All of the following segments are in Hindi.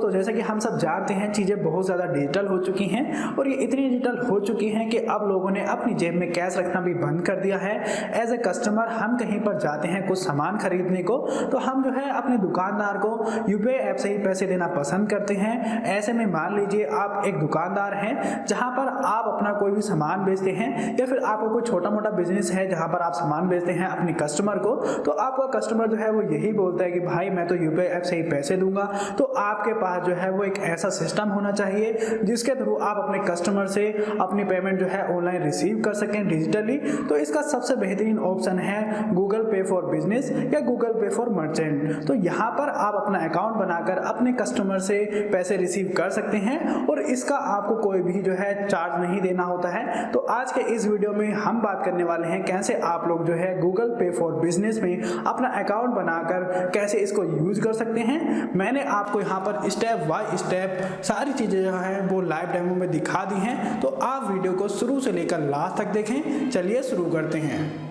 दोस्तों जैसा कि हम सब जानते हैं चीज़ें बहुत ज़्यादा डिजिटल हो चुकी हैं और ये इतनी डिजिटल हो चुकी हैं कि अब लोगों ने अपनी जेब में कैश रखना भी बंद कर दिया है। एज ए कस्टमर हम कहीं पर जाते हैं कुछ सामान खरीदने को तो हम जो है अपने दुकानदार को यूपीआई ऐप से ही पैसे देना पसंद करते हैं। ऐसे में मान लीजिए आप एक दुकानदार हैं जहां पर आप अपना कोई भी सामान बेचते हैं या फिर आपका कोई छोटा मोटा बिजनेस है जहां पर आप सामान बेचते हैं अपने कस्टमर को, तो आपका कस्टमर जो है वो यही बोलता है कि भाई मैं तो यूपीआई ऐप से ही पैसे दूंगा। तो आपके पास जो है वो एक ऐसा सिस्टम होना चाहिए जिसके थ्रू आप अपने कस्टमर से अपनी पेमेंट जो है ऑनलाइन रिसीव कर सकें डिजिटली। तो इसका सबसे बेहतरीन ऑप्शन है गूगल पे फॉर बिजनेस या गूगल पे फॉर मर्चेंट। तो यहाँ पर आप अपना अकाउंट बनाकर अपने कस्टमर से पैसे रिसीव कर सकते हैं और इसका आपको कोई भी जो है चार्ज नहीं देना होता है। तो आज के इस वीडियो में हम बात करने वाले हैं कैसे आप लोग जो है गूगल पे फॉर बिजनेस में अपना अकाउंट बनाकर कैसे इसको यूज कर सकते हैं। मैंने आपको यहाँ पर स्टेप बाय स्टेप सारी चीज़ें जो है वो लाइव डेमो में दिखा दी हैं, तो आप वीडियो को शुरू से लेकर लास्ट तक देखें। चलिए शुरू करते हैं।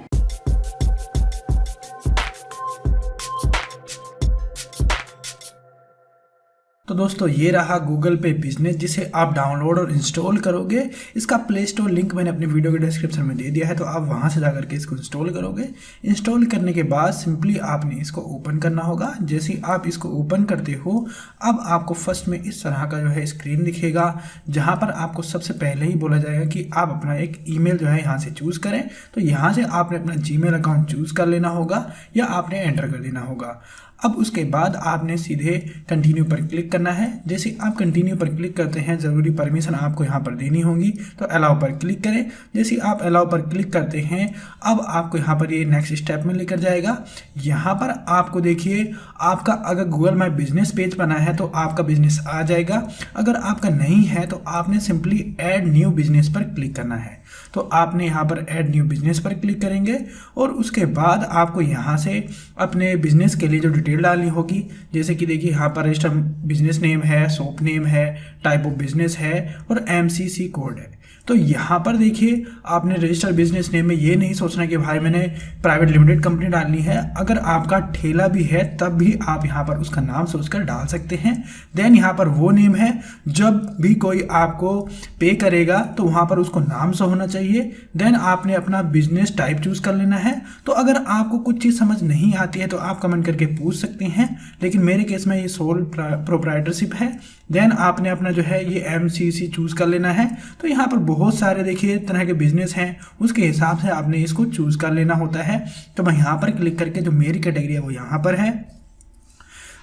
तो दोस्तों ये रहा गूगल पे बिजनेस जिसे आप डाउनलोड और इंस्टॉल करोगे। इसका प्ले स्टोर लिंक मैंने अपनी वीडियो के डिस्क्रिप्शन में दे दिया है, तो आप वहां से जाकर के इसको इंस्टॉल करोगे। इंस्टॉल करने के बाद सिंपली आपने इसको ओपन करना होगा। जैसे ही आप इसको ओपन करते हो अब आपको फर्स्ट में इस तरह का जो है स्क्रीन दिखेगा जहाँ पर आपको सबसे पहले ही बोला जाएगा कि आप अपना एक ईमेल जो है यहाँ से चूज़ करें। तो यहाँ से आपने अपना जीमेल अकाउंट चूज़ कर लेना होगा या आपने एंटर कर देना होगा। अब उसके बाद आपने सीधे कंटिन्यू पर क्लिक करना है। जैसे आप कंटिन्यू पर क्लिक करते हैं ज़रूरी परमिशन आपको यहाँ पर देनी होगी, तो अलाउ पर क्लिक करें। जैसे आप अलाउ पर क्लिक करते हैं अब आपको यहाँ पर ये नेक्स्ट स्टेप में लेकर जाएगा। यहाँ पर आपको देखिए आपका अगर गूगल माई बिजनेस पेज बना है तो आपका बिजनेस आ जाएगा। अगर आपका नहीं है तो आपने सिंपली ऐड न्यू बिजनेस पर क्लिक करना है। तो आपने यहाँ पर ऐड न्यू बिजनेस पर क्लिक करेंगे और उसके बाद आपको यहाँ से अपने बिजनेस के लिए जो डिटेल डालनी होगी, जैसे कि देखिए यहाँ पर रजिस्टर बिजनेस नेम है, शॉप नेम है, टाइप ऑफ बिजनेस है और एमसीसी कोड है। तो यहाँ पर देखिए आपने रजिस्टर बिजनेस नेम में ये नहीं सोचना कि भाई मैंने प्राइवेट लिमिटेड कंपनी डालनी है। अगर आपका ठेला भी है तब भी आप यहाँ पर उसका नाम सोचकर डाल सकते हैं। देन यहाँ पर वो नेम है, जब भी कोई आपको पे करेगा तो वहाँ पर उसको नाम से होना चाहिए। देन आपने अपना बिजनेस टाइप चूज कर लेना है। तो अगर आपको कुछ चीज़ समझ नहीं आती है तो आप कमेंट करके पूछ सकते हैं, लेकिन मेरे केस में ये सोल प्रोप्राइटरशिप है। देन आपने अपना जो है ये एमसीसी चूज कर लेना है। तो यहाँ पर बहुत सारे देखिए तरह के बिजनेस हैं, उसके हिसाब से आपने इसको चूज कर लेना होता है। तो मैं यहाँ पर क्लिक करके जो मेरी कैटेगरी है वो यहाँ पर है।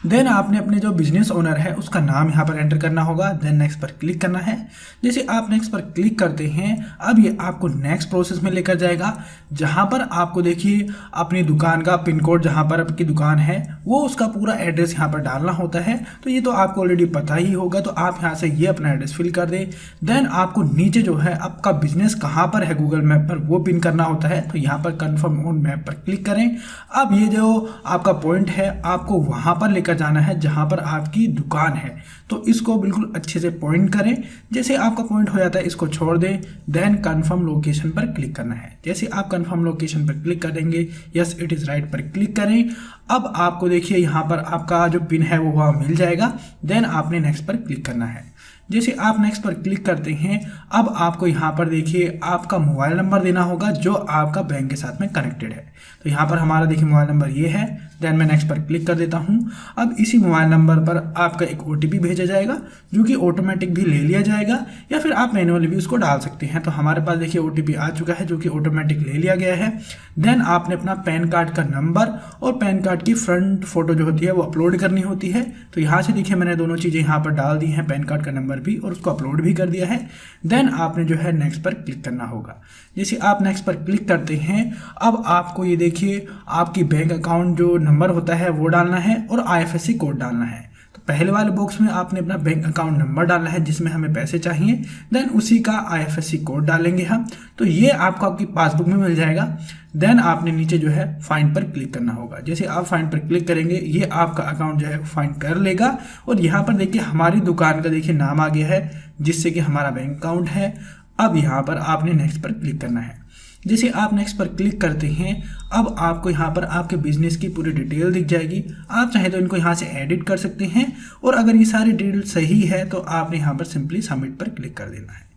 देन आपने अपने जो बिजनेस ओनर है उसका नाम यहाँ पर एंटर करना होगा। देन नेक्स्ट पर क्लिक करना है। जैसे आप नेक्स्ट पर क्लिक करते हैं अब ये आपको नेक्स्ट प्रोसेस में लेकर जाएगा जहाँ पर आपको देखिए अपनी दुकान का पिन कोड, जहाँ पर आपकी दुकान है वो उसका पूरा एड्रेस यहाँ पर डालना होता है। तो ये तो आपको ऑलरेडी पता ही होगा, तो आप यहाँ से ये अपना एड्रेस फिल कर दें। देन आपको नीचे जो है आपका बिजनेस कहाँ पर है गूगल मैप पर वो पिन करना होता है। तो यहाँ पर कन्फर्म ऑन मैप पर क्लिक करें। अब ये जो आपका पॉइंट है आपको वहाँ पर लेकर जाना है जहां पर आपकी दुकान है। तो इसको बिल्कुल अच्छे से पॉइंट करें। जैसे आपका पॉइंट हो जाता है इसको छोड़ दें। देन कंफर्म लोकेशन पर क्लिक करना है। जैसे आप कंफर्म लोकेशन पर क्लिक कर देंगे, यस इट इज राइट पर क्लिक करें। अब आपको देखिए यहाँ पर आपका जो पिन है वो वहाँ मिल जाएगा। देन आपने नेक्स्ट पर क्लिक करना है। जैसे आप नेक्स्ट पर क्लिक करते हैं अब आपको यहाँ पर देखिए आपका मोबाइल नंबर देना होगा जो आपका बैंक के साथ में कनेक्टेड है। तो यहाँ पर हमारा देखिए मोबाइल नंबर ये है। देन मैं नेक्स्ट पर क्लिक कर देता हूँ। अब इसी मोबाइल नंबर पर आपका एक OTP भेजा जाएगा जो कि ऑटोमेटिक भी ले लिया जाएगा या फिर आप मैनुअली भी उसको डाल सकते हैं। तो हमारे पास देखिए OTP आ चुका है जो कि ऑटोमेटिक ले लिया गया है। देन आपने अपना पैन कार्ड का नंबर और पैन कार्ड की फ्रंट फोटो जो होती है वो अपलोड करनी होती है। तो यहाँ से देखिए मैंने दोनों चीज़ें यहाँ पर डाल दी हैं, पैन कार्ड का नंबर भी और उसको अपलोड भी कर दिया है। देन आपने जो है नेक्स्ट पर क्लिक करना होगा। जैसे आप नेक्स्ट पर क्लिक करते हैं अब आपको ये देखिए आपकी बैंक अकाउंट जो नंबर होता है वो डालना है और IFSC कोड डालना है। तो पहले वाले बॉक्स में आपने अपना बैंक अकाउंट नंबर डालना है जिसमें हमें पैसे चाहिए। देन उसी का IFSC कोड डालेंगे हम। तो ये आपको आपकी पासबुक में मिल जाएगा। देन आपने नीचे जो है फाइंड पर क्लिक करना होगा। जैसे आप फाइंड पर क्लिक करेंगे ये आपका अकाउंट जो है फाइंड कर लेगा और यहाँ पर देखिए हमारी दुकान का देखिए नाम आ गया है जिससे कि हमारा बैंक अकाउंट है। अब यहाँ पर आपने नेक्स्ट पर क्लिक करना है। जैसे आप नेक्स्ट पर क्लिक करते हैं, अब आपको यहाँ पर आपके बिजनेस की पूरी डिटेल दिख जाएगी। आप चाहे तो इनको यहाँ से एडिट कर सकते हैं, और अगर ये सारी डिटेल सही है तो आपने यहाँ पर सिंपली सबमिट पर क्लिक कर देना है।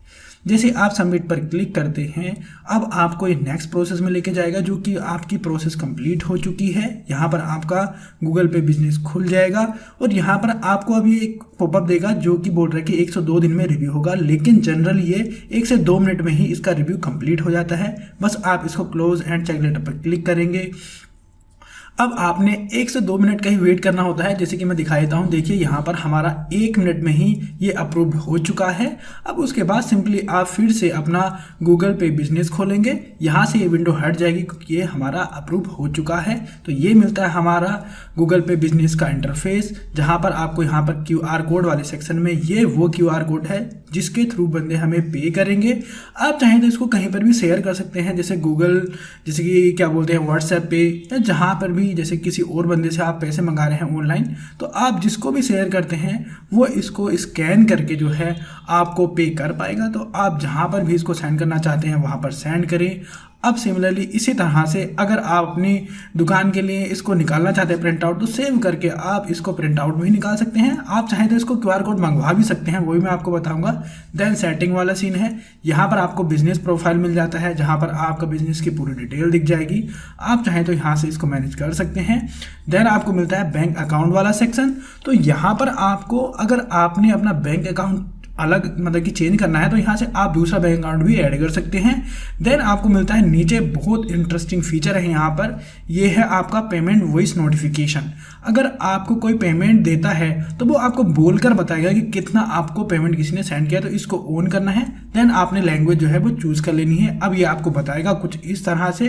जैसे आप सबमिट पर क्लिक करते हैं, अब आपको ये नेक्स्ट प्रोसेस में लेके जाएगा, जो कि आपकी प्रोसेस कंप्लीट हो चुकी है। यहाँ पर आपका गूगल पे बिजनेस खुल जाएगा, और यहाँ पर आपको अभी एक पॉपअप देगा जो कि बोल रहा है कि 102 दिन में रिव्यू होगा, लेकिन जनरली ये 1 से 2 मिनट में ही इसका रिव्यू कंप्लीट हो जाता है। बस आप इसको क्लोज एंड चेक लेटर पर क्लिक करेंगे। अब आपने 1 से 2 मिनट का ही वेट करना होता है, जैसे कि मैं दिखा देता हूँ। देखिए यहाँ पर हमारा 1 मिनट में ही ये अप्रूव हो चुका है। अब उसके बाद सिंपली आप फिर से अपना गूगल पे बिजनेस खोलेंगे, यहाँ से ये विंडो हट जाएगी क्योंकि ये हमारा अप्रूव हो चुका है। तो ये मिलता है हमारा गूगल पे बिजनेस का इंटरफेस, जहाँ पर आपको यहाँ पर QR कोड वाले सेक्शन में ये वो QR कोड है जिसके थ्रू बंदे हमें पे करेंगे। आप चाहें तो इसको कहीं पर भी शेयर कर सकते हैं, जैसे गूगल, जैसे कि क्या बोलते हैं व्हाट्सएप पे, या जहाँ पर भी जैसे किसी और बंदे से आप पैसे मंगा रहे हैं ऑनलाइन, तो आप जिसको भी शेयर करते हैं वो इसको स्कैन करके जो है आपको पे कर पाएगा। तो आप जहाँ पर भी इसको सेंड करना चाहते हैं वहाँ पर सेंड करें। अब सिमिलरली इसी तरह से अगर आप अपनी दुकान के लिए इसको निकालना चाहते हैं प्रिंट आउट, तो सेव करके आप इसको प्रिंट आउट भी निकाल सकते हैं। आप चाहें तो इसको QR कोड मंगवा भी सकते हैं, वही मैं आपको बताऊंगा। देन सेटिंग वाला सीन है, यहाँ पर आपको बिजनेस प्रोफाइल मिल जाता है, जहाँ पर आपका बिजनेस की पूरी डिटेल दिख जाएगी। आप चाहें तो यहाँ से इसको मैनेज कर सकते हैं। देन आपको मिलता है बैंक अकाउंट वाला सेक्शन। तो यहाँ पर आपको अगर आपने अपना बैंक अकाउंट अलग मतलब कि चेंज करना है, तो यहाँ से आप दूसरा बैंक अकाउंट भी ऐड कर सकते हैं। देन आपको मिलता है नीचे बहुत इंटरेस्टिंग फीचर है यहाँ पर, ये है आपका पेमेंट वॉइस नोटिफिकेशन। अगर आपको कोई पेमेंट देता है तो वो आपको बोलकर बताएगा कि कितना आपको पेमेंट किसी ने सेंड किया, तो इसको ऑन करना है। देन आपने लैंग्वेज जो है वो चूज कर लेनी है। अब ये आपको बताएगा कुछ इस तरह से,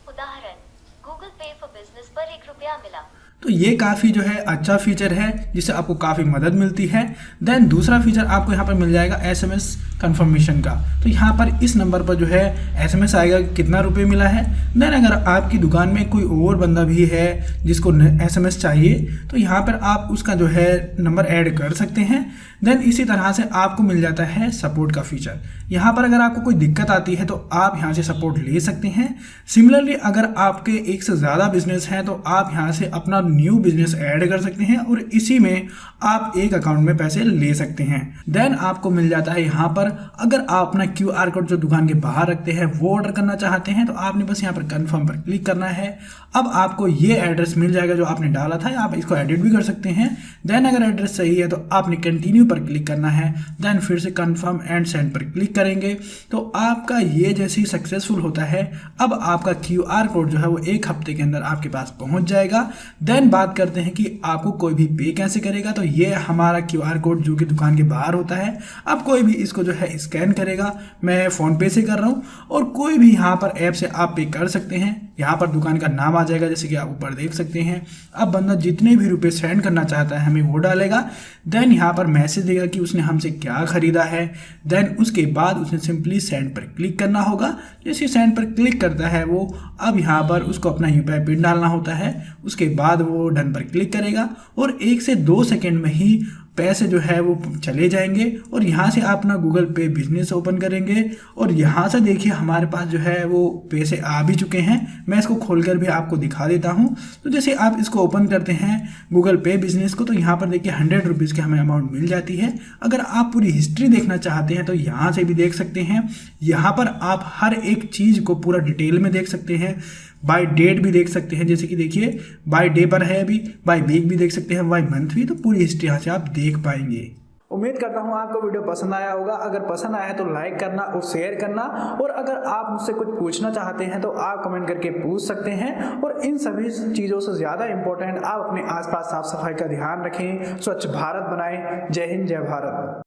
उदाहरण, गूगल पे फॉर बिजनेस पर 1 रुपया मिला। तो ये काफ़ी जो है अच्छा फीचर है, जिससे आपको काफ़ी मदद मिलती है। देन दूसरा फीचर आपको यहाँ पर मिल जाएगा SMS कंफर्मेशन का। तो यहाँ पर इस नंबर पर जो है SMS आएगा कि कितना रुपये मिला है। देन अगर आपकी दुकान में कोई और बंदा भी है जिसको SMS चाहिए, तो यहाँ पर आप उसका जो है नंबर ऐड कर सकते हैं। देन इसी तरह से आपको मिल जाता है सपोर्ट का फीचर। यहाँ पर अगर आपको कोई दिक्कत आती है तो आप यहाँ से सपोर्ट ले सकते हैं। सिमिलरली अगर आपके 1 से ज़्यादा बिजनेस हैं तो आप यहाँ से अपना न्यू बिजनेस ऐड कर सकते हैं, और इसी में आप एक अकाउंट में पैसे ले सकते हैं। देन आपको मिल जाता है यहाँ पर, अगर आप अपना QR कोड जो दुकान के बाहर रखते हैं वो ऑर्डर करना चाहते हैं, तो आपने बस यहाँ पर कन्फर्म पर क्लिक करना है। अब आपको ये एड्रेस मिल जाएगा जो आपने डाला था, आप इसको एडिट भी कर सकते हैं। देन अगर एड्रेस सही है तो आपने कंटिन्यू पर क्लिक करना है। देन फिर से कन्फर्म एंड सेंड पर क्लिक करेंगे, तो आपका ये जैसे ही सक्सेसफुल होता है, अब आपका QR कोड जो है वो 1 हफ्ते के अंदर आपके पास पहुंच जाएगा। देन बात करते हैं कि आपको कोई भी पे कैसे करेगा। तो ये हमारा QR कोड जो कि दुकान के बाहर होता है, अब कोई भी इसको जो है स्कैन करेगा। मैं फ़ोन पे से कर रहा हूँ, और कोई भी यहाँ पर ऐप से आप पे कर सकते हैं। यहाँ पर दुकान का नाम आ जाएगा, जैसे कि आप ऊपर देख सकते हैं। अब बंदा जितने भी रुपए सेंड करना चाहता है हमें वो डालेगा। देन यहाँ पर मैसेज देगा कि उसने हमसे क्या खरीदा है। देन उसके बाद उसने सिंपली सेंड पर क्लिक करना होगा। जैसे सेंड पर क्लिक करता है वो, अब यहाँ पर उसको अपना UPI पिन डालना होता है। उसके बाद वो डन पर क्लिक करेगा, और 1 से 2 सेकेंड में ही पैसे जो है वो चले जाएंगे। और यहाँ से आप अपना गूगल पे बिजनेस ओपन करेंगे, और यहाँ से देखिए हमारे पास जो है वो पैसे आ भी चुके हैं। मैं इसको खोलकर भी आपको दिखा देता हूँ। तो जैसे आप इसको ओपन करते हैं गूगल पे बिजनेस को, तो यहाँ पर देखिए 100 रुपीज़ की हमें अमाउंट मिल जाती है। अगर आप पूरी हिस्ट्री देखना चाहते हैं तो यहाँ से भी देख सकते हैं। यहाँ पर आप हर एक चीज़ को पूरा डिटेल में देख सकते हैं। बाय डेट भी देख सकते हैं, जैसे कि देखिए बाय डे पर है अभी, बाय वीक भी देख सकते हैं, बाय मंथ भी। तो पूरी हिस्ट्री यहाँ से आप देख पाएंगे। उम्मीद करता हूँ आपको वीडियो पसंद आया होगा। अगर पसंद आया है तो लाइक करना और शेयर करना, और अगर आप मुझसे कुछ पूछना चाहते हैं तो आप कमेंट करके पूछ सकते हैं। और इन सभी चीज़ों से ज़्यादा इंपॉर्टेंट, आप अपने आसपास साफ सफाई का ध्यान रखें, स्वच्छ भारत बनाएं। जय हिंद, जय भारत।